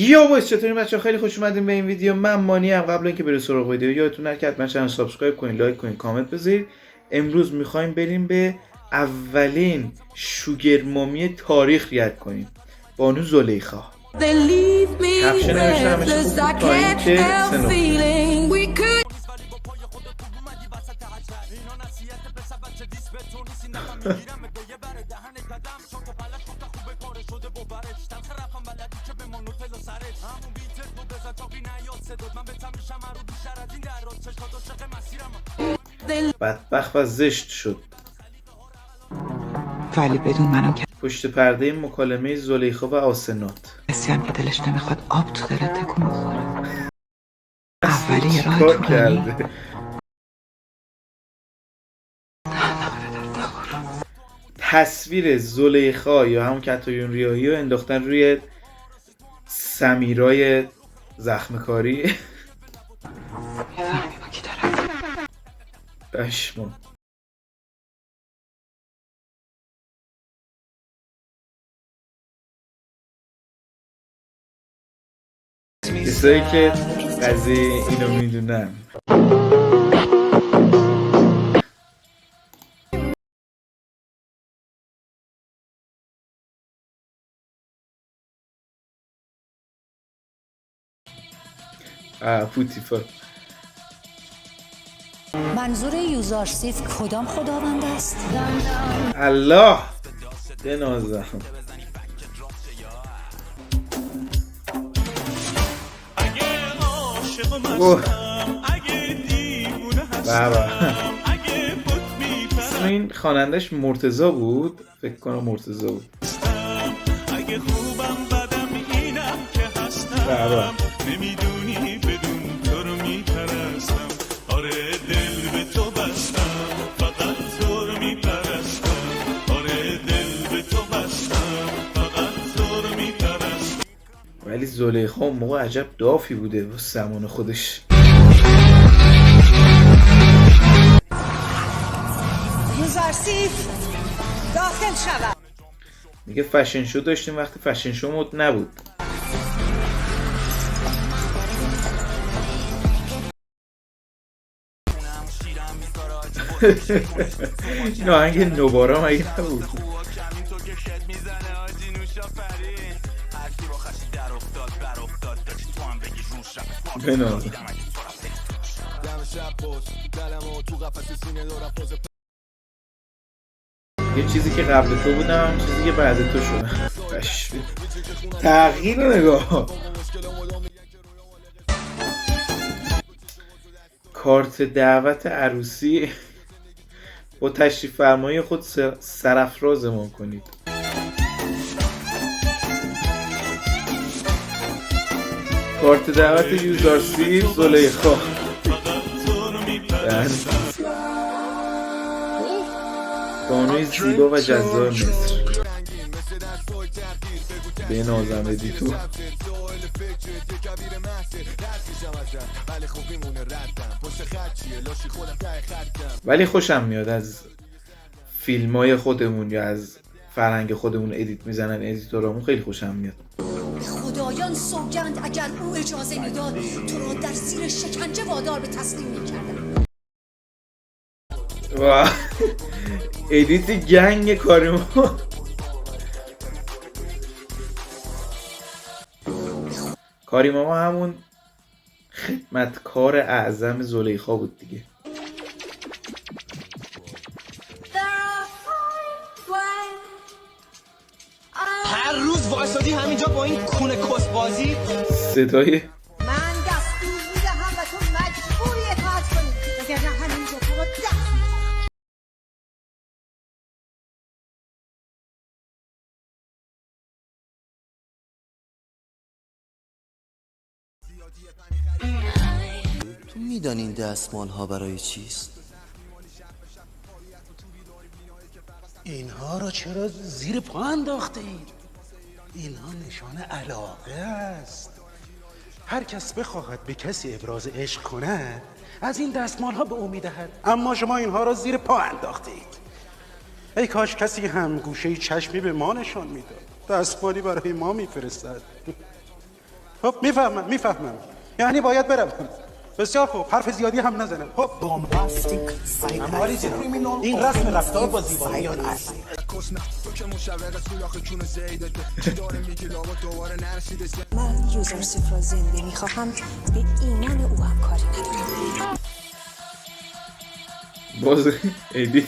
یا باید چطوری بچه‌ها، خیلی خوش اومدین به این ویدیو. من مانی ام. قبل اینکه بریم سراغ ویدیو یادتون نره که حتما چنل سابسکرایب کنین، لایک کنین، کامنت بذارید. امروز می‌خوایم بریم به اولین شوگر مامی تاریخ ریاکت کنیم، بانو زلیخا. کپشن نوشته همش خوب تا اینکه بدبخت و زشت شد. ولی بدون منم پشت پرده مکالمه زلیخا و آسنات. کسی هم که دلش نمیخواد آب تو دلت تکون بخوره. اولی یه راه کار کرده. تصویر زلیخا یا همون کتایون ریاهی رو انداختن روی سمیرای زخمکاری. بشمون کسایی که قضیه اینو میدونن. پوتیفا. منظور یوزارسیف کدام خداوند است؟ الله بنازم. بابا اسم این خوانندش مرتضی بود، فکر کنم مرتضی بود. بابا نمیدونی بدون تو رو میپرستم، آره دل به تو بستم، فقط تو رو میپرستم، آره دل به تو بستم، فقط تو رو میپرستم. ولی زلیخا اون موقع عجب دافی بوده و زمان خودش. یوزارسیف داخل شود. میگه فشن شو داشتیم وقتی فشن شو مود نبود. این آهنگ نوبارا مگه نبود؟ بناز یه چیزی که قبل تو بودم، چیزی که بعد تو شدم. تغییر نگاه. کارت دعوت عروسی با تشریف فرمایی خود سرافرازمان کنید. کارت دعوت یوزارسیف زلیخا. بانوی زیبا و جذاب مصر. بنازم ادیتو. ولی خوشم میاد از فیلمای خودمون یا از فرهنگ خودمون ادیت میزنن ادیتورامون، خیلی خوشم میاد. خدایان سوگند اگر او اجازه میداد تو را در زیر شکنجه وادار به تسلیم میکردم. ادیت گنگ کارمون. کاریماما همون خدمتکار اعظم زلیخا بود دیگه. هر روز وایسادی همینجا با این کونه کسبازی. صدای من دستور میدهم و تو مجبوری اطاعت کنی، وگرنه همینجا تو را تو میدانی این دستمال ها برای چیست؟ اینها رو چرا زیر پا انداخته اید؟ اینها نشان علاقه است. هر کس بخواهد به کسی ابراز عشق کند از این دستمال ها به او میدهد، اما شما اینها را زیر پا انداخته اید. ای کاش کسی هم گوشه چشمی به ما نشان میداد، دستمالی برای ما میفرستد. خب میفهمم یعنی باید برم. بسیار خوب، حرف زیادی هم نزنم. خب این رسم رفتار با زیباییان است. من یوزرسیف را زنده میخواهم، به ایمان او هم کاری ندارم. باز ایدی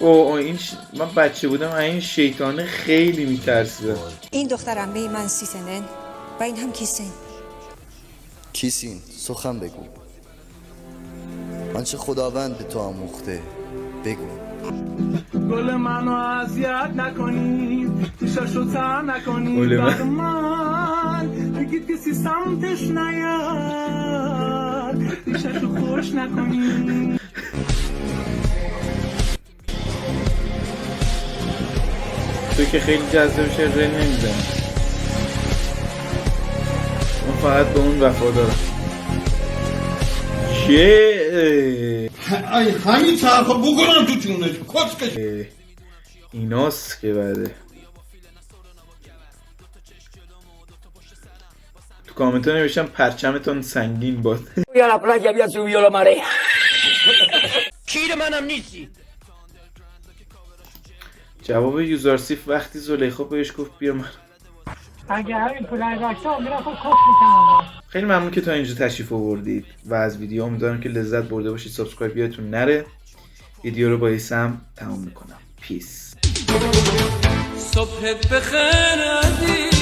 این من بچه بودم این شیطانه خیلی میترسیدم. این دختر عمه من 30 سنه و این هم کیسین. کیسین سخن بگو. آنچه خداوند به تو آموخته بگو. گل منو اذیت نکنید، تیشاشو تر نکنید، بعد من بگید کسی سمتش نیاد، تیشاشو خوش نکنید. تو که خیلی جذاب شه رل نمیزنی، من فقط به اون وفادارم. همین طرف بگرم تو جونش کسکش. ایناست که بعده تو کامنت ها نوشتم پرچمتون سنگین باد. کیر منم نیستی. جواب یوزارسیف وقتی زلیخا بهش گفت بیا من. اگه همین پولن راشتا میرفت کش میکنم. خیلی ممنون که تا اینجا تشریف آوردید و از ویدیو امیدوارم که لذت برده باشید. سابسکرایب یادتون نره. ویدیو رو با ایسم تمام میکنم. پیس. صبح بخیر عزیز.